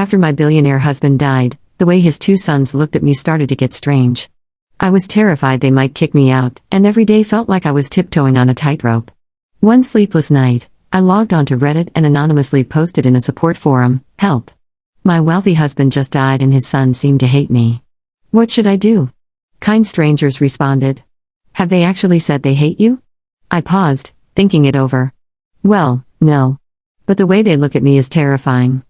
After my billionaire husband died, the way his two sons looked at me started to get strange. I was terrified they might kick me out, and every day felt like I was tiptoeing on a tightrope. One sleepless night, I logged onto Reddit and anonymously posted in a support forum, "Help. My wealthy husband just died and his son seemed to hate me. What should I do?" Kind strangers responded. "Have they actually said they hate you?" I paused, thinking it over. Well, no. But the way they look at me is terrifying.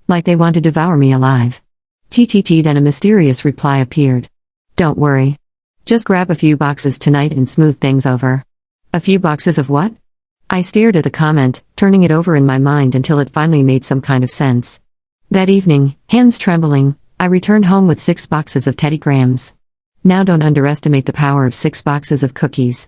Like they want to devour me alive. Then a mysterious reply appeared. "Don't worry. Just grab a few boxes tonight and smooth things over." A few boxes of what? I stared at the comment, turning it over in my mind until it finally made some kind of sense. That evening, hands trembling, I returned home with 6 boxes of Teddy Grahams. Now don't underestimate the power of 6 boxes of cookies.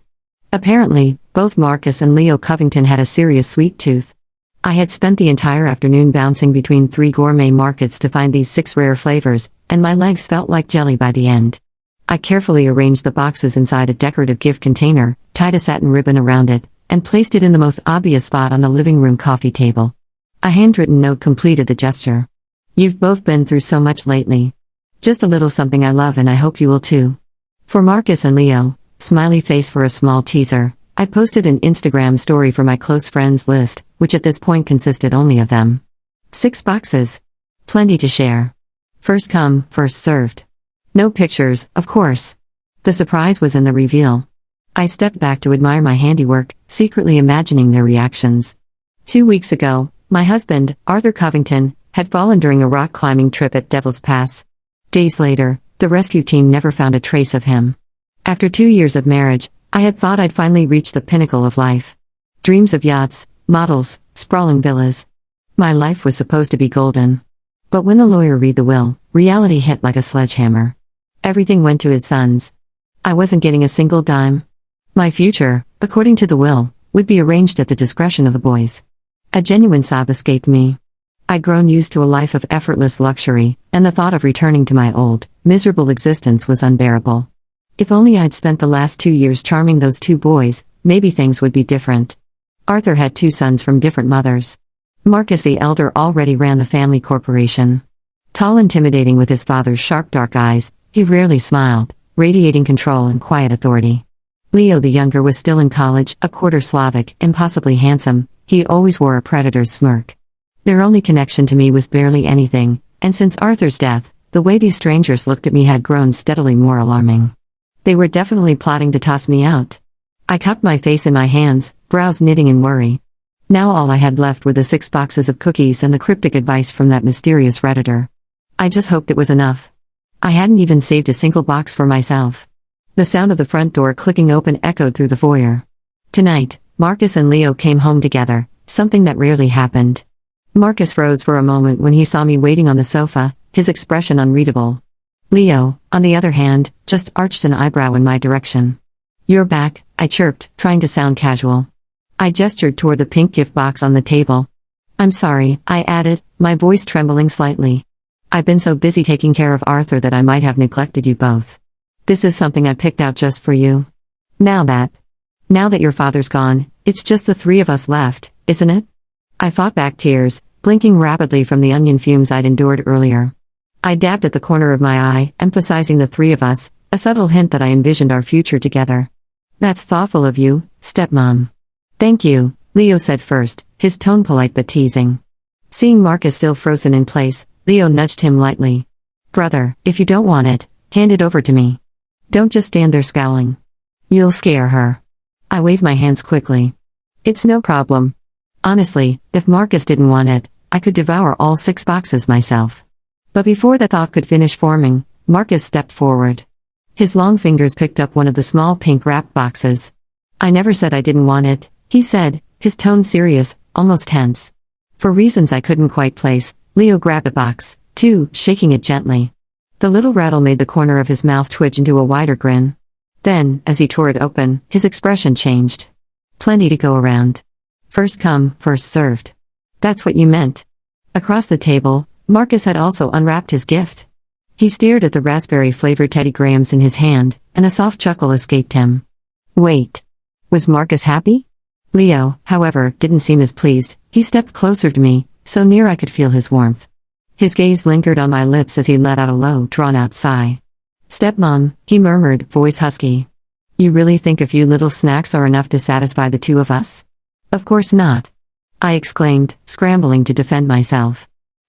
Apparently, both Marcus and Leo Covington had a serious sweet tooth. I had spent the entire afternoon bouncing between 3 gourmet markets to find these 6 rare flavors, and my legs felt like jelly by the end. I carefully arranged the boxes inside a decorative gift container, tied a satin ribbon around it, and placed it in the most obvious spot on the living room coffee table. A handwritten note completed the gesture. "You've both been through so much lately. Just a little something I love and I hope you will too." For Marcus and Leo, smiley face for a small teaser, I posted an Instagram story for my close friends list, which at this point consisted only of them. 6 boxes. Plenty to share. First come, first served. No pictures, of course. The surprise was in the reveal. I stepped back to admire my handiwork, secretly imagining their reactions. 2 weeks ago, my husband, Arthur Covington, had fallen during a rock climbing trip at Devil's Pass. Days later, the rescue team never found a trace of him. After 2 years of marriage, I had thought I'd finally reached the pinnacle of life. Dreams of yachts, models, sprawling villas. My life was supposed to be golden. But when the lawyer read the will, reality hit like a sledgehammer. Everything went to his sons. I wasn't getting a single dime. My future, according to the will, would be arranged at the discretion of the boys. A genuine sob escaped me. I'd grown used to a life of effortless luxury, and the thought of returning to my old, miserable existence was unbearable. If only I'd spent the last 2 years charming those 2 boys, maybe things would be different. Arthur had 2 sons from different mothers. Marcus the elder already ran the family corporation. Tall, intimidating with his father's sharp dark eyes, he rarely smiled, radiating control and quiet authority. Leo the younger was still in college, a quarter Slavic, impossibly handsome. He always wore a predator's smirk. Their only connection to me was barely anything, and since Arthur's death, the way these strangers looked at me had grown steadily more alarming. They were definitely plotting to toss me out. I cupped my face in my hands, brows knitting in worry. Now all I had left were the 6 boxes of cookies and the cryptic advice from that mysterious Redditor. I just hoped it was enough. I hadn't even saved a single box for myself. The sound of the front door clicking open echoed through the foyer. Tonight, Marcus and Leo came home together, something that rarely happened. Marcus froze for a moment when he saw me waiting on the sofa, his expression unreadable. Leo, on the other hand, just arched an eyebrow in my direction. "You're back," I chirped, trying to sound casual. I gestured toward the pink gift box on the table. "I'm sorry," I added, my voice trembling slightly. "I've been so busy taking care of Arthur that I might have neglected you both. This is something I picked out just for you. Now that your father's gone, it's just the 3 of us left, isn't it?" I fought back tears, blinking rapidly from the onion fumes I'd endured earlier. I dabbed at the corner of my eye, emphasizing the 3 of us, a subtle hint that I envisioned our future together. "That's thoughtful of you, stepmom." "Thank you," Leo said first, his tone polite but teasing. Seeing Marcus still frozen in place, Leo nudged him lightly. "Brother, if you don't want it, hand it over to me. Don't just stand there scowling. You'll scare her." I waved my hands quickly. "It's no problem. Honestly, if Marcus didn't want it, I could devour all 6 boxes myself." But before the thought could finish forming, Marcus stepped forward. His long fingers picked up one of the small pink wrapped boxes. "I never said I didn't want it," he said, his tone serious, almost tense. For reasons I couldn't quite place, Leo grabbed a box, too, shaking it gently. The little rattle made the corner of his mouth twitch into a wider grin. Then, as he tore it open, his expression changed. "Plenty to go around. First come, first served. That's what you meant." Across the table, Marcus had also unwrapped his gift. He stared at the raspberry-flavored Teddy Grahams in his hand, and a soft chuckle escaped him. Wait. Was Marcus happy? Leo, however, didn't seem as pleased. He stepped closer to me, so near I could feel his warmth. His gaze lingered on my lips as he let out a low, drawn-out sigh. "Stepmom," he murmured, voice husky. "You really think a few little snacks are enough to satisfy the two of us?" "Of course not," I exclaimed, scrambling to defend myself.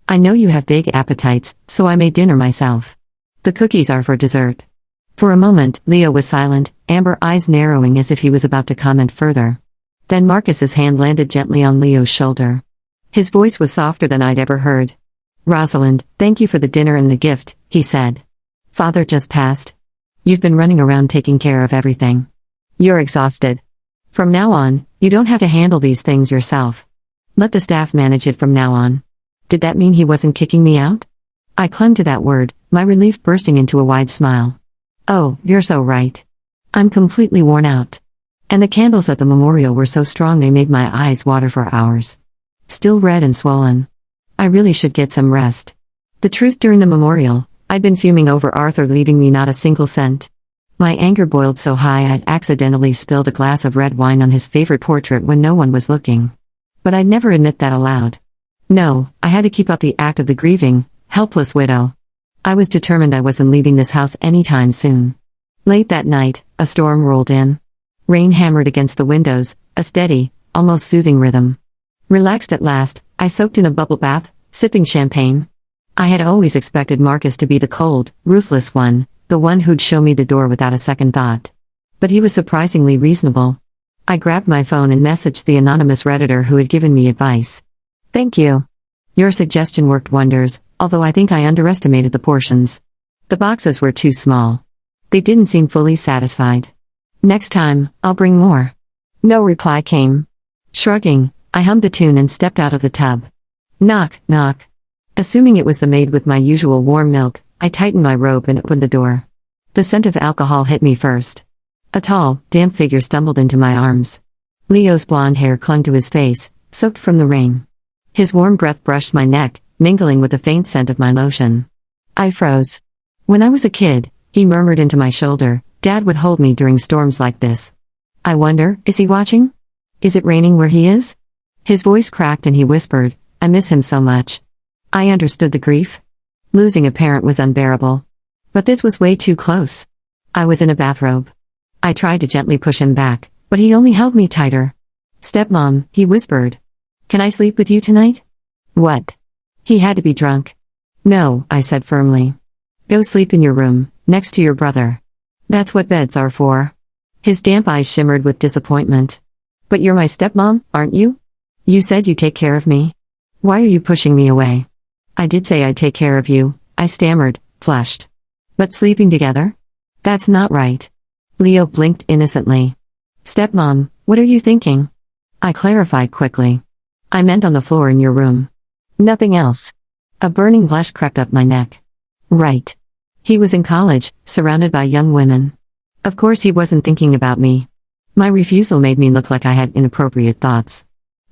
"I know you have big appetites, so I made dinner myself. The cookies are for dessert." For a moment, Leo was silent, amber eyes narrowing as if he was about to comment further. Then Marcus's hand landed gently on Leo's shoulder. His voice was softer than I'd ever heard. "Rosalind, thank you for the dinner and the gift," he said. "Father just passed. You've been running around taking care of everything. You're exhausted. From now on, you don't have to handle these things yourself. Let the staff manage it from now on." Did that mean he wasn't kicking me out? I clung to that word, my relief bursting into a wide smile. "Oh, you're so right. I'm completely worn out." And the candles at the memorial were so strong they made my eyes water for hours. Still red and swollen. I really should get some rest. The truth, during the memorial, I'd been fuming over Arthur leaving me not a single cent. My anger boiled so high I'd accidentally spilled a glass of red wine on his favorite portrait when no one was looking. But I'd never admit that aloud. No, I had to keep up the act of the grieving, helpless widow. I was determined I wasn't leaving this house anytime soon. Late that night, a storm rolled in. Rain hammered against the windows, a steady, almost soothing rhythm. Relaxed at last, I soaked in a bubble bath, sipping champagne. I had always expected Marcus to be the cold, ruthless one, the one who'd show me the door without a second thought. But he was surprisingly reasonable. I grabbed my phone and messaged the anonymous Redditor who had given me advice. "Thank you. Your suggestion worked wonders, although I think I underestimated the portions. The boxes were too small. They didn't seem fully satisfied. Next time, I'll bring more." No reply came. Shrugging, I hummed a tune and stepped out of the tub. Knock, knock. Assuming it was the maid with my usual warm milk, I tightened my robe and opened the door. The scent of alcohol hit me first. A tall, damp figure stumbled into my arms. Leo's blonde hair clung to his face, soaked from the rain. His warm breath brushed my neck, mingling with the faint scent of my lotion. I froze. When I was a kid, he murmured into my shoulder, Dad would hold me during storms like this. I wonder, is he watching? Is it raining where he is? His voice cracked and he whispered, I miss him so much. I understood the grief. Losing a parent was unbearable. But this was way too close. I was in a bathrobe. I tried to gently push him back, but he only held me tighter. Stepmom, he whispered. Can I sleep with you tonight? What? He had to be drunk. No, I said firmly. Go sleep in your room, next to your brother. That's what beds are for. His damp eyes shimmered with disappointment. But you're my stepmom, aren't you? You said you'd take care of me. Why are you pushing me away? I did say I'd take care of you, I stammered, flushed. But sleeping together? That's not right. Leo blinked innocently. Stepmom, what are you thinking? I clarified quickly. I meant on the floor in your room. Nothing else. A burning blush crept up my neck. Right. He was in college, surrounded by young women. Of course he wasn't thinking about me. My refusal made me look like I had inappropriate thoughts.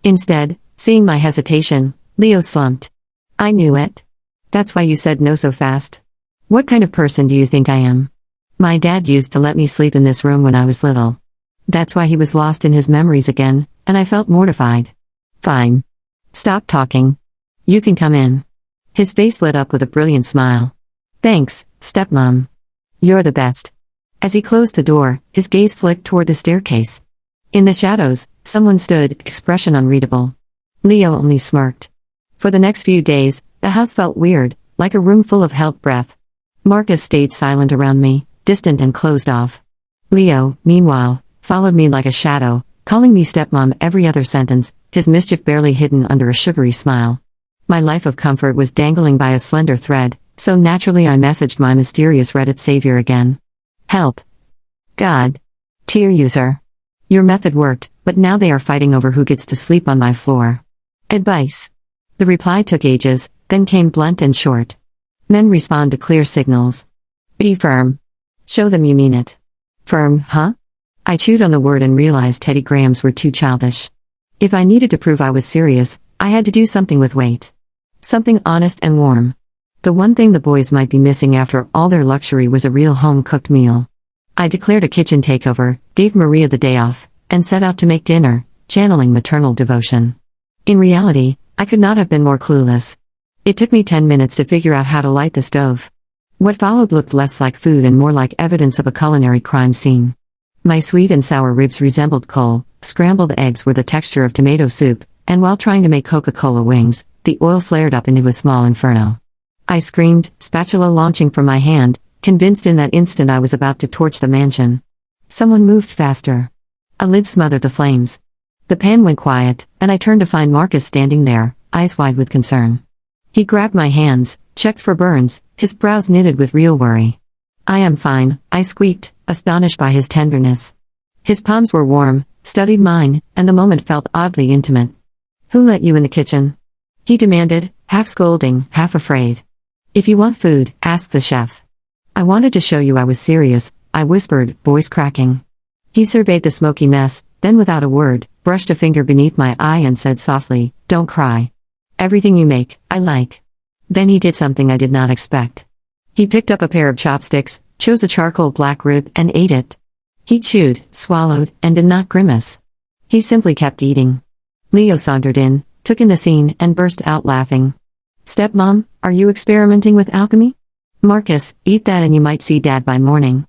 Instead, seeing my hesitation, Leo slumped. I knew it. That's why you said no so fast. What kind of person do you think I am? My dad used to let me sleep in this room when I was little. That's why he was lost in his memories again, and I felt mortified. Fine. Stop talking. You can come in. His face lit up with a brilliant smile. Thanks, stepmom. You're the best. As he closed the door, his gaze flicked toward the staircase. In the shadows, someone stood, expression unreadable. Leo only smirked. For the next few days, the house felt weird, like a room full of held breath. Marcus stayed silent around me, distant and closed off. Leo, meanwhile, followed me like a shadow, calling me stepmom every other sentence, his mischief barely hidden under a sugary smile. My life of comfort was dangling by a slender thread, so naturally I messaged my mysterious Reddit savior again. Help. God. Tier user. Your method worked, but now they are fighting over who gets to sleep on my floor. Advice. The reply took ages, then came blunt and short. Men respond to clear signals. Be firm. Show them you mean it. Firm, huh? I chewed on the word and realized Teddy Grahams were too childish. If I needed to prove I was serious, I had to do something with weight. Something honest and warm. The one thing the boys might be missing after all their luxury was a real home-cooked meal. I declared a kitchen takeover, gave Maria the day off, and set out to make dinner, channeling maternal devotion. In reality, I could not have been more clueless. It took me 10 minutes to figure out how to light the stove. What followed looked less like food and more like evidence of a culinary crime scene. My sweet and sour ribs resembled coal, scrambled eggs were the texture of tomato soup, and while trying to make Coca-Cola wings, the oil flared up into a small inferno. I screamed, spatula launching from my hand, convinced in that instant I was about to torch the mansion. Someone moved faster. A lid smothered the flames. The pan went quiet, and I turned to find Marcus standing there, eyes wide with concern. He grabbed my hands, checked for burns, his brows knitted with real worry. "I am fine," I squeaked, astonished by his tenderness. His palms were warm, studied mine, and the moment felt oddly intimate. "Who let you in the kitchen?" he demanded, half scolding, half afraid. "If you want food, ask the chef." I wanted to show you I was serious, I whispered, voice cracking. He surveyed the smoky mess, then without a word, brushed a finger beneath my eye and said softly, "Don't cry. Everything you make, I like." Then he did something I did not expect. He picked up a pair of chopsticks, chose a charcoal black rib, and ate it. He chewed, swallowed, and did not grimace. He simply kept eating. Leo sauntered in, took in the scene, and burst out laughing. "Stepmom, are you experimenting with alchemy?" "Marcus, eat that and you might see Dad by morning."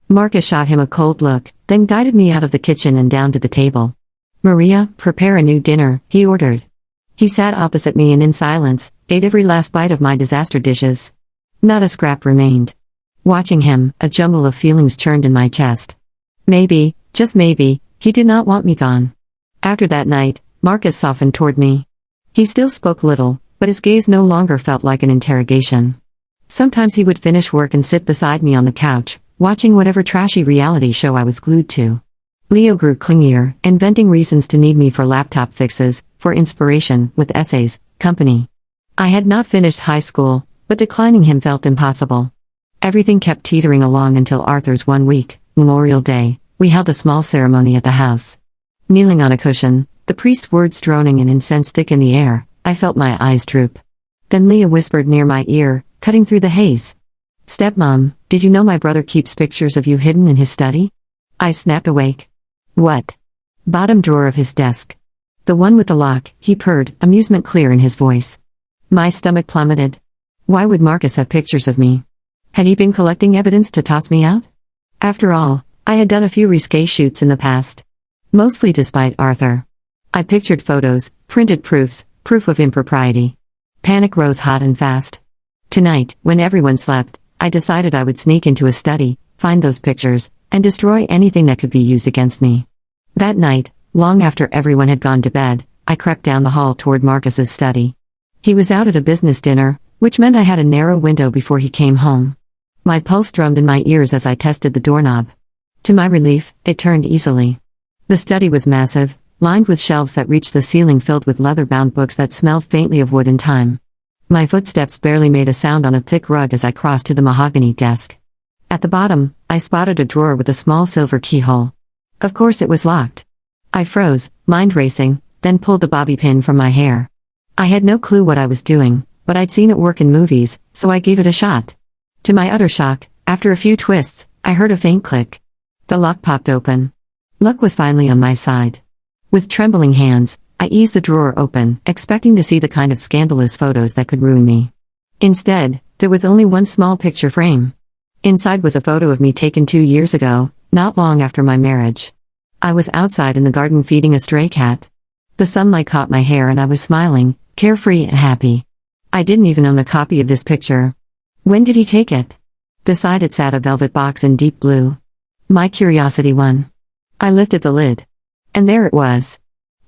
Marcus shot him a cold look, then guided me out of the kitchen and down to the table. "Maria, prepare a new dinner," he ordered. He sat opposite me and in silence, ate every last bite of my disaster dishes. Not a scrap remained. Watching him, a jumble of feelings churned in my chest. Maybe, just maybe, he did not want me gone. After that night, Marcus softened toward me. He still spoke little, but his gaze no longer felt like an interrogation. Sometimes he would finish work and sit beside me on the couch, watching whatever trashy reality show I was glued to. Leo grew clingier, inventing reasons to need me for laptop fixes, for inspiration, with essays, company. I had not finished high school, but declining him felt impossible. Everything kept teetering along until Arthur's 1 week, Memorial Day, we held a small ceremony at the house. Kneeling on a cushion, the priest's words droning and incense thick in the air, I felt my eyes droop. Then Leah whispered near my ear, cutting through the haze. "Stepmom, did you know my brother keeps pictures of you hidden in his study?" I snapped awake. "What?" "Bottom drawer of his desk. The one with the lock," he purred, amusement clear in his voice. My stomach plummeted. Why would Marcus have pictures of me? Had he been collecting evidence to toss me out? After all, I had done a few risque shoots in the past. Mostly despite Arthur. I pictured photos, printed proofs, proof of impropriety. Panic rose hot and fast. Tonight, when everyone slept, I decided I would sneak into his study, find those pictures, and destroy anything that could be used against me. That night, long after everyone had gone to bed, I crept down the hall toward Marcus's study. He was out at a business dinner, which meant I had a narrow window before he came home. My pulse drummed in my ears as I tested the doorknob. To my relief, it turned easily. The study was massive, lined with shelves that reached the ceiling filled with leather-bound books that smelled faintly of wood and time. My footsteps barely made a sound on a thick rug as I crossed to the mahogany desk. At the bottom, I spotted a drawer with a small silver keyhole. Of course it was locked. I froze, mind racing, then pulled the bobby pin from my hair. I had no clue what I was doing, but I'd seen it work in movies, so I gave it a shot. To my utter shock, after a few twists, I heard a faint click. The lock popped open. Luck was finally on my side. With trembling hands, I eased the drawer open, expecting to see the kind of scandalous photos that could ruin me. Instead, there was only one small picture frame. Inside was a photo of me taken 2 years ago, not long after my marriage. I was outside in the garden feeding a stray cat. The sunlight caught my hair and I was smiling, carefree and happy. I didn't even own a copy of this picture. When did he take it? Beside it sat a velvet box in deep blue. My curiosity won. I lifted the lid. And there it was.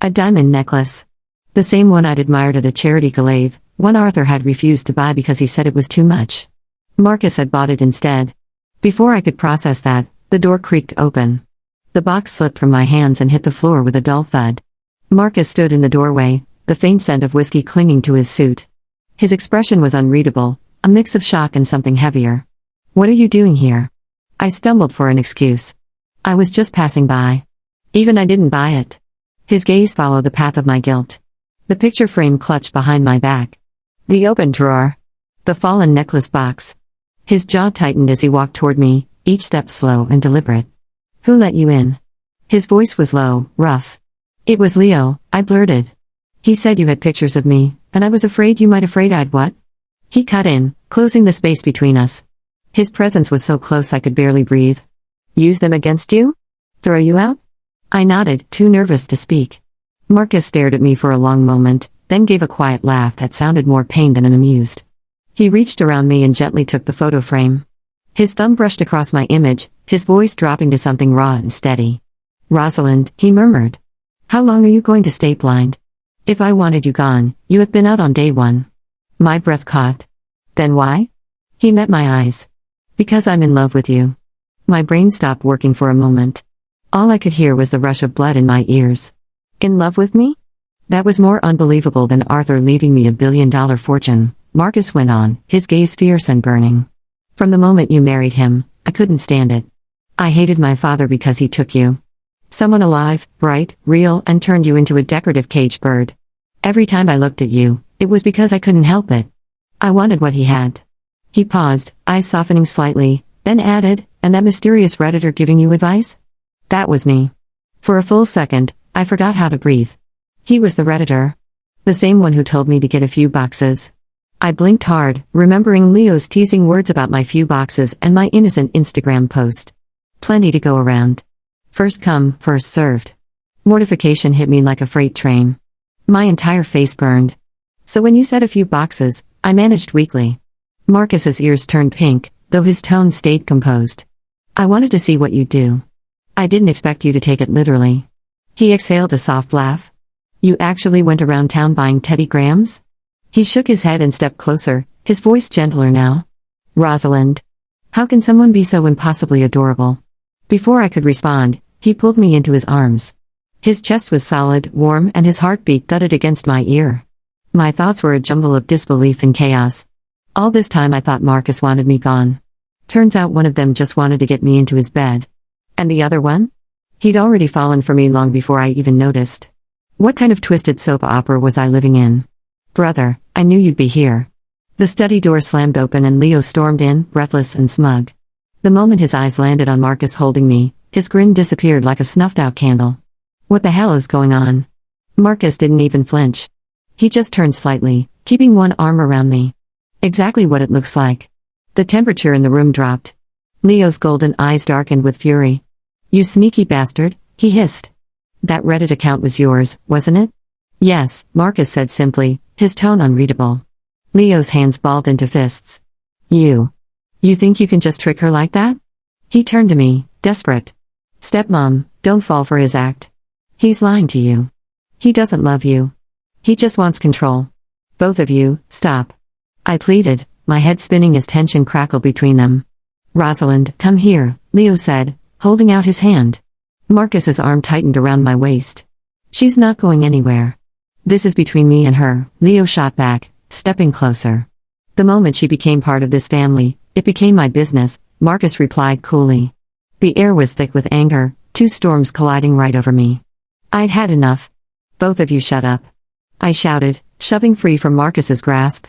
A diamond necklace. The same one I'd admired at a charity gala, one Arthur had refused to buy because he said it was too much. Marcus had bought it instead. Before I could process that, the door creaked open. The box slipped from my hands and hit the floor with a dull thud. Marcus stood in the doorway, the faint scent of whiskey clinging to his suit. His expression was unreadable, a mix of shock and something heavier. "What are you doing here?" I stumbled for an excuse. "I was just passing by." "Even I didn't buy it." His gaze followed the path of my guilt. The picture frame clutched behind my back. The open drawer. The fallen necklace box. His jaw tightened as he walked toward me, each step slow and deliberate. "Who let you in?" His voice was low, rough. "It was Leo," I blurted. "He said you had pictures of me, and I was afraid you might afraid I'd what?" He cut in, closing the space between us. His presence was so close I could barely breathe. Use them against you? Throw you out? I nodded, too nervous to speak. Marcus stared at me for a long moment, then gave a quiet laugh that sounded more pained than amused. He reached around me and gently took the photo frame. His thumb brushed across my image, his voice dropping to something raw and steady. Rosalind, he murmured. How long are you going to stay blind? If I wanted you gone, you had been out on day one. My breath caught. Then why? He met my eyes. Because I'm in love with you. My brain stopped working for a moment. All I could hear was the rush of blood in my ears. In love with me? That was more unbelievable than Arthur leaving me $1 billion fortune, Marcus went on, his gaze fierce and burning. From the moment you married him, I couldn't stand it. I hated my father because he took you. Someone alive, bright, real, and turned you into a decorative cage bird. Every time I looked at you, it was because I couldn't help it. I wanted what he had. He paused, eyes softening slightly, then added, and that mysterious Redditor giving you advice? That was me. For a full second, I forgot how to breathe. He was the Redditor. The same one who told me to get a few boxes. I blinked hard, remembering Leo's teasing words about my few boxes and my innocent Instagram post. Plenty to go around. First come, first served. Mortification hit me like a freight train. My entire face burned. So when you said a few boxes, I managed weakly. Marcus's ears turned pink, though his tone stayed composed. I wanted to see what you'd do. I didn't expect you to take it literally. He exhaled a soft laugh. You actually went around town buying Teddy Grahams? He shook his head and stepped closer, his voice gentler now. Rosalind. How can someone be so impossibly adorable? Before I could respond, he pulled me into his arms. His chest was solid, warm, and his heartbeat thudded against my ear. My thoughts were a jumble of disbelief and chaos. All this time I thought Marcus wanted me gone. Turns out one of them just wanted to get me into his bed. And the other one? He'd already fallen for me long before I even noticed. What kind of twisted soap opera was I living in? Brother, I knew you'd be here. The study door slammed open and Leo stormed in, breathless and smug. The moment his eyes landed on Marcus holding me, his grin disappeared like a snuffed-out candle. What the hell is going on? Marcus didn't even flinch. He just turned slightly, keeping one arm around me. Exactly what it looks like. The temperature in the room dropped. Leo's golden eyes darkened with fury. You sneaky bastard, he hissed. That Reddit account was yours, wasn't it? Yes, Marcus said simply, his tone unreadable. Leo's hands balled into fists. You think you can just trick her like that? He turned to me, desperate. Stepmom, don't fall for his act. He's lying to you. He doesn't love you. He just wants control. Both of you, stop. I pleaded, my head spinning as tension crackled between them. Rosalind, come here, Leo said, holding out his hand. Marcus's arm tightened around my waist. She's not going anywhere. This is between me and her, Leo shot back, stepping closer. The moment she became part of this family, it became my business, Marcus replied coolly. The air was thick with anger, two storms colliding right over me. I'd had enough. Both of you shut up. I shouted, shoving free from Marcus's grasp.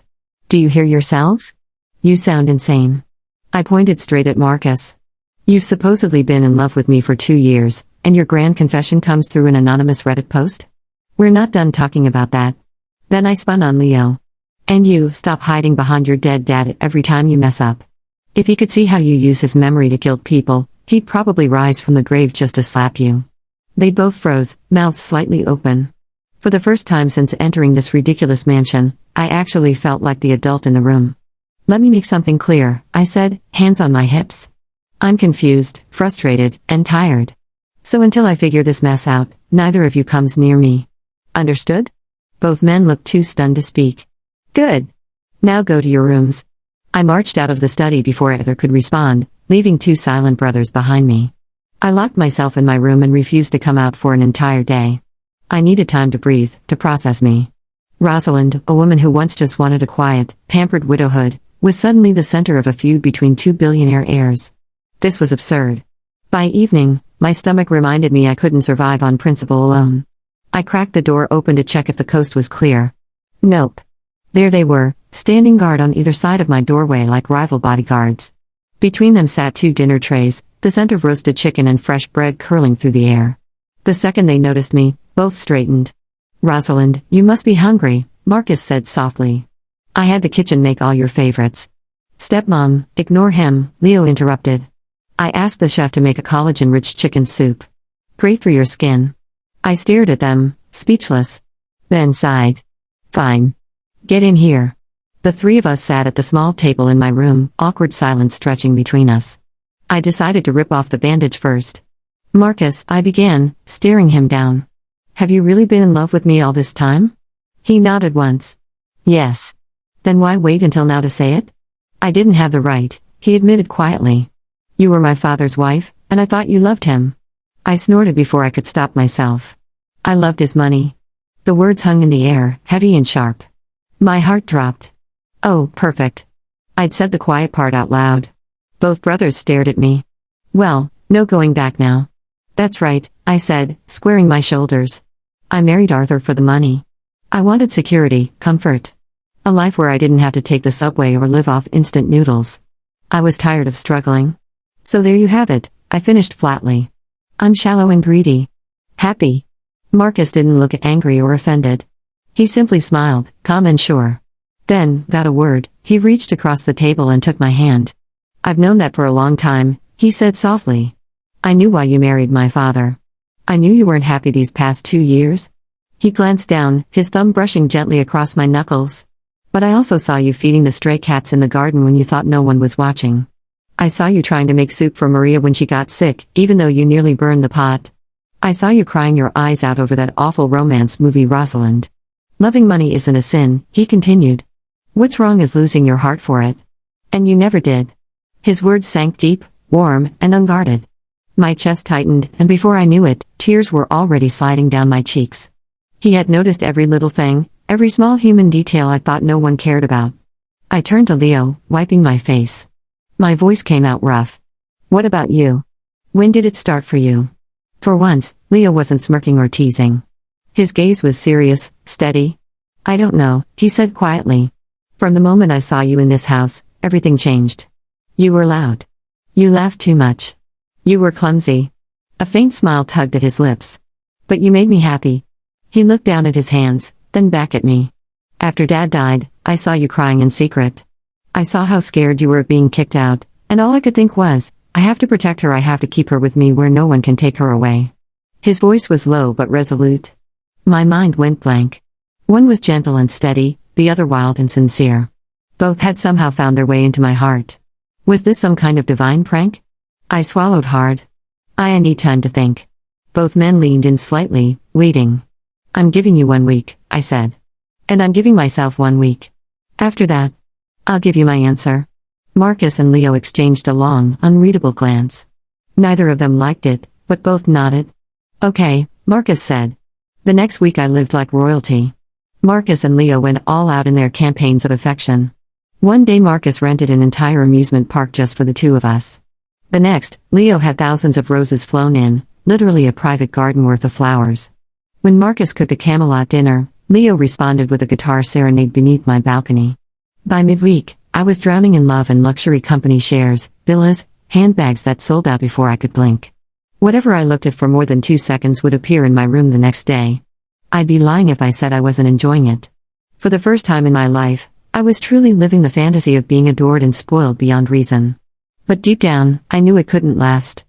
Do you hear yourselves? You sound insane. I pointed straight at Marcus. You've supposedly been in love with me for 2 years, and your grand confession comes through an anonymous Reddit post? We're not done talking about that. Then I spun on Leo. And you, stop hiding behind your dead dad every time you mess up. If he could see how you use his memory to kill people, he'd probably rise from the grave just to slap you. They both froze, mouths slightly open. For the first time since entering this ridiculous mansion, I actually felt like the adult in the room. Let me make something clear, I said, hands on my hips. I'm confused, frustrated, and tired. So until I figure this mess out, neither of you comes near me. Understood? Both men looked too stunned to speak. Good. Now go to your rooms. I marched out of the study before either could respond, leaving two silent brothers behind me. I locked myself in my room and refused to come out for an entire day. I needed time to breathe, to process me. Rosalind, a woman who once just wanted a quiet, pampered widowhood, was suddenly the center of a feud between two billionaire heirs. This was absurd. By evening, my stomach reminded me I couldn't survive on principle alone. I cracked the door open to check if the coast was clear. Nope. There they were, standing guard on either side of my doorway like rival bodyguards. Between them sat two dinner trays, the scent of roasted chicken and fresh bread curling through the air. The second they noticed me, both straightened. Rosalind, you must be hungry, Marcus said softly. I had the kitchen make all your favorites. Stepmom, ignore him, Leo interrupted. I asked the chef to make a collagen-rich chicken soup. Great for your skin. I stared at them, speechless. Then sighed. Fine. Get in here. The three of us sat at the small table in my room, awkward silence stretching between us. I decided to rip off the bandage first. Marcus, I began, staring him down. Have you really been in love with me all this time? He nodded once. Yes. Then why wait until now to say it? I didn't have the right, he admitted quietly. You were my father's wife, and I thought you loved him. I snorted before I could stop myself. I loved his money. The words hung in the air, heavy and sharp. My heart dropped. Oh, perfect. I'd said the quiet part out loud. Both brothers stared at me. Well, no going back now. That's right, I said, squaring my shoulders. I married Arthur for the money. I wanted security, comfort. A life where I didn't have to take the subway or live off instant noodles. I was tired of struggling. So there you have it, I finished flatly. I'm shallow and greedy. Happy. Marcus didn't look angry or offended. He simply smiled, calm and sure. Then, without a word, he reached across the table and took my hand. I've known that for a long time, he said softly. I knew why you married my father. I knew you weren't happy these past 2 years. He glanced down, his thumb brushing gently across my knuckles. But I also saw you feeding the stray cats in the garden when you thought no one was watching. I saw you trying to make soup for Maria when she got sick, even though you nearly burned the pot. I saw you crying your eyes out over that awful romance movie Rosalind. Loving money isn't a sin, he continued. What's wrong is losing your heart for it. And you never did. His words sank deep, warm, and unguarded. My chest tightened, and before I knew it, tears were already sliding down my cheeks. He had noticed every little thing, every small human detail I thought no one cared about. I turned to Leo, wiping my face. My voice came out rough. What about you? When did it start for you? For once, Leo wasn't smirking or teasing. His gaze was serious, steady. I don't know, he said quietly. From the moment I saw you in this house, everything changed. You were loud. You laughed too much. You were clumsy. A faint smile tugged at his lips. But you made me happy. He looked down at his hands, then back at me. After Dad died, I saw you crying in secret. I saw how scared you were of being kicked out, and all I could think was, I have to protect her, I have to keep her with me where no one can take her away. His voice was low but resolute. My mind went blank. One was gentle and steady, the other wild and sincere. Both had somehow found their way into my heart. Was this some kind of divine prank? I swallowed hard. I need time to think. Both men leaned in slightly, waiting. I'm giving you 1 week, I said. And I'm giving myself 1 week. After that, I'll give you my answer. Marcus and Leo exchanged a long, unreadable glance. Neither of them liked it, but both nodded. Okay, Marcus said. The next week I lived like royalty. Marcus and Leo went all out in their campaigns of affection. One day Marcus rented an entire amusement park just for the two of us. The next, Leo had thousands of roses flown in, literally a private garden worth of flowers. When Marcus cooked a Camelot dinner, Leo responded with a guitar serenade beneath my balcony. By midweek, I was drowning in love and luxury company shares, villas, handbags that sold out before I could blink. Whatever I looked at for more than 2 seconds would appear in my room the next day. I'd be lying if I said I wasn't enjoying it. For the first time in my life, I was truly living the fantasy of being adored and spoiled beyond reason. But deep down, I knew it couldn't last.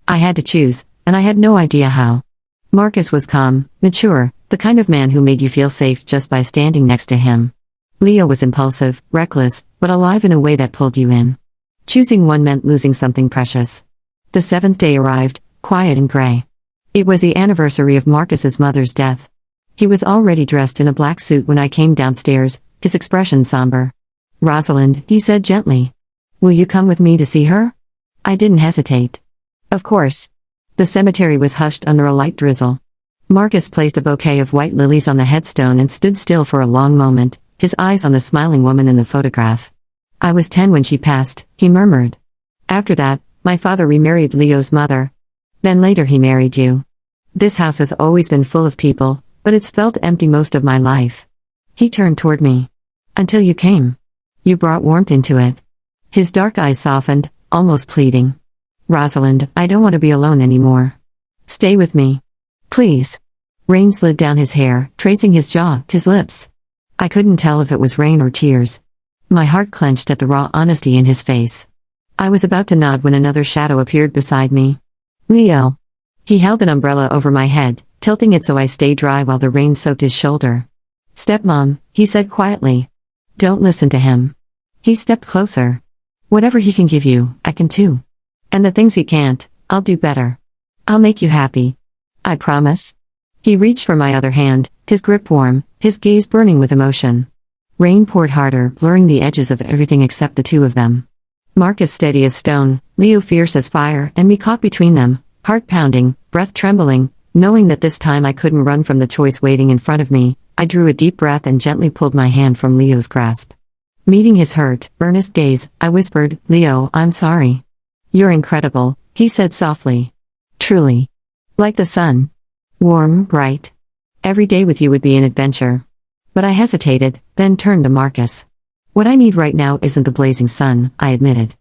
I had to choose, and I had no idea how. Marcus was calm, mature, the kind of man who made you feel safe just by standing next to him. Leo was impulsive, reckless, but alive in a way that pulled you in. Choosing one meant losing something precious. The 7th day arrived, quiet and gray. It was the anniversary of Marcus's mother's death. He was already dressed in a black suit when I came downstairs, his expression somber. Rosalind, he said gently. Will you come with me to see her? I didn't hesitate. Of course. The cemetery was hushed under a light drizzle. Marcus placed a bouquet of white lilies on the headstone and stood still for a long moment, his eyes on the smiling woman in the photograph. I was 10 when she passed, he murmured. After that, my father remarried Leo's mother. Then later he married you. This house has always been full of people, but it's felt empty most of my life. He turned toward me. Until you came. You brought warmth into it. His dark eyes softened, almost pleading. Rosalind, I don't want to be alone anymore. Stay with me. Please. Rain slid down his hair, tracing his jaw, his lips. I couldn't tell if it was rain or tears. My heart clenched at the raw honesty in his face. I was about to nod when another shadow appeared beside me. Leo. He held an umbrella over my head, tilting it so I stayed dry while the rain soaked his shoulder. Stepmom, he said quietly. Don't listen to him. He stepped closer. Whatever he can give you, I can too. And the things he can't, I'll do better. I'll make you happy. I promise. He reached for my other hand, his grip warm, his gaze burning with emotion. Rain poured harder, blurring the edges of everything except the two of them. Marcus steady as stone, Leo fierce as fire, and me caught between them, heart pounding, breath trembling, knowing that this time I couldn't run from the choice waiting in front of me. I drew a deep breath and gently pulled my hand from Leo's grasp. Meeting his hurt, earnest gaze, I whispered, Leo, I'm sorry. You're incredible, he said softly. Truly. Like the sun. Warm, bright. Every day with you would be an adventure. But I hesitated, then turned to Marcus. What I need right now isn't the blazing sun, I admitted.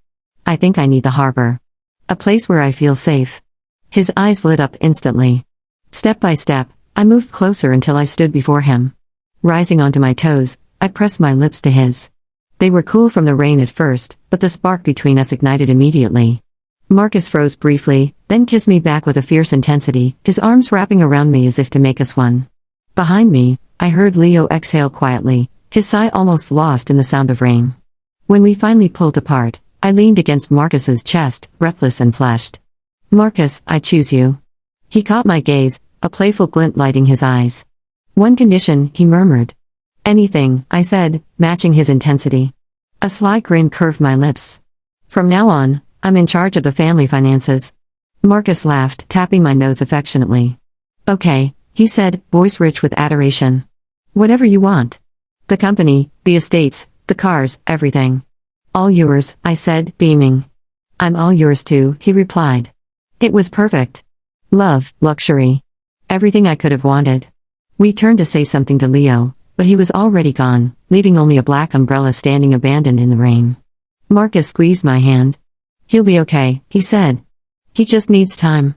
I think I need the harbor. A place where I feel safe. His eyes lit up instantly. Step by step, I moved closer until I stood before him. Rising onto my toes, I pressed my lips to his. They were cool from the rain at first, but the spark between us ignited immediately. Marcus froze briefly, then kissed me back with a fierce intensity, his arms wrapping around me as if to make us one. Behind me, I heard Leo exhale quietly, his sigh almost lost in the sound of rain. When we finally pulled apart, I leaned against Marcus's chest, breathless and flushed. Marcus, I choose you. He caught my gaze, a playful glint lighting his eyes. One condition, he murmured. Anything, I said, matching his intensity. A sly grin curved my lips. From now on, I'm in charge of the family finances. Marcus laughed, tapping my nose affectionately. Okay, he said, voice rich with adoration. Whatever you want. The company, the estates, the cars, everything. All yours, I said, beaming. I'm all yours too, he replied. It was perfect. Love, luxury. Everything I could have wanted. We turned to say something to Leo, but he was already gone, leaving only a black umbrella standing abandoned in the rain. Marcus squeezed my hand. He'll be okay, he said. He just needs time.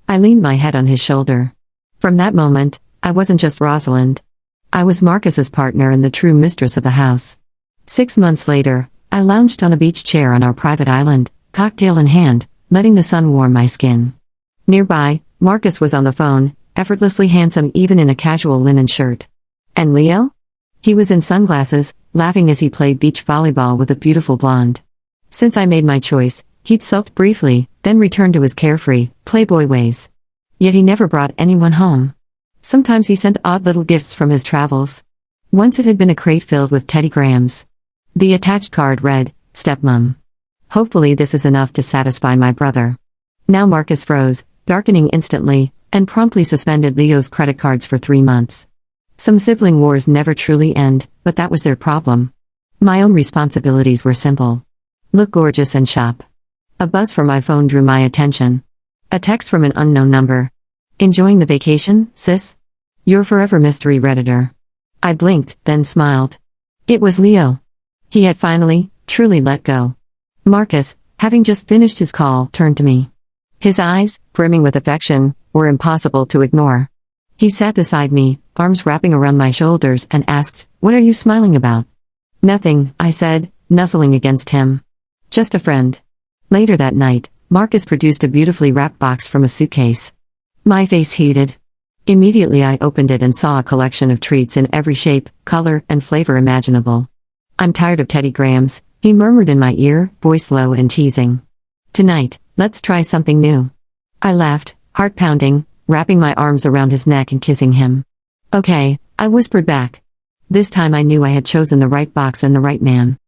I leaned my head on his shoulder. From that moment, I wasn't just Rosalind. I was Marcus's partner and the true mistress of the house. 6 months later, I lounged on a beach chair on our private island, cocktail in hand, letting the sun warm my skin. Nearby, Marcus was on the phone, effortlessly handsome even in a casual linen shirt. And Leo? He was in sunglasses, laughing as he played beach volleyball with a beautiful blonde. Since I made my choice, he'd sulked briefly, then returned to his carefree, playboy ways. Yet he never brought anyone home. Sometimes he sent odd little gifts from his travels. Once it had been a crate filled with Teddy Grahams. The attached card read, Stepmom. Hopefully this is enough to satisfy my brother. Now Marcus froze, darkening instantly, and promptly suspended Leo's credit cards for 3 months. Some sibling wars never truly end, but that was their problem. My own responsibilities were simple. Look gorgeous and shop. A buzz from my phone drew my attention. A text from an unknown number. Enjoying the vacation, sis? Your forever mystery redditor. I blinked, then smiled. It was Leo. He had finally, truly let go. Marcus, having just finished his call, turned to me. His eyes, brimming with affection, were impossible to ignore. He sat beside me, arms wrapping around my shoulders, and asked, What are you smiling about? Nothing, I said, nuzzling against him. Just a friend. Later that night, Marcus produced a beautifully wrapped box from a suitcase. My face heated. Immediately I opened it and saw a collection of treats in every shape, color, and flavor imaginable. I'm tired of Teddy Grahams, he murmured in my ear, voice low and teasing. Tonight, let's try something new. I laughed, heart pounding, wrapping my arms around his neck and kissing him. Okay, I whispered back. This time I knew I had chosen the right box and the right man.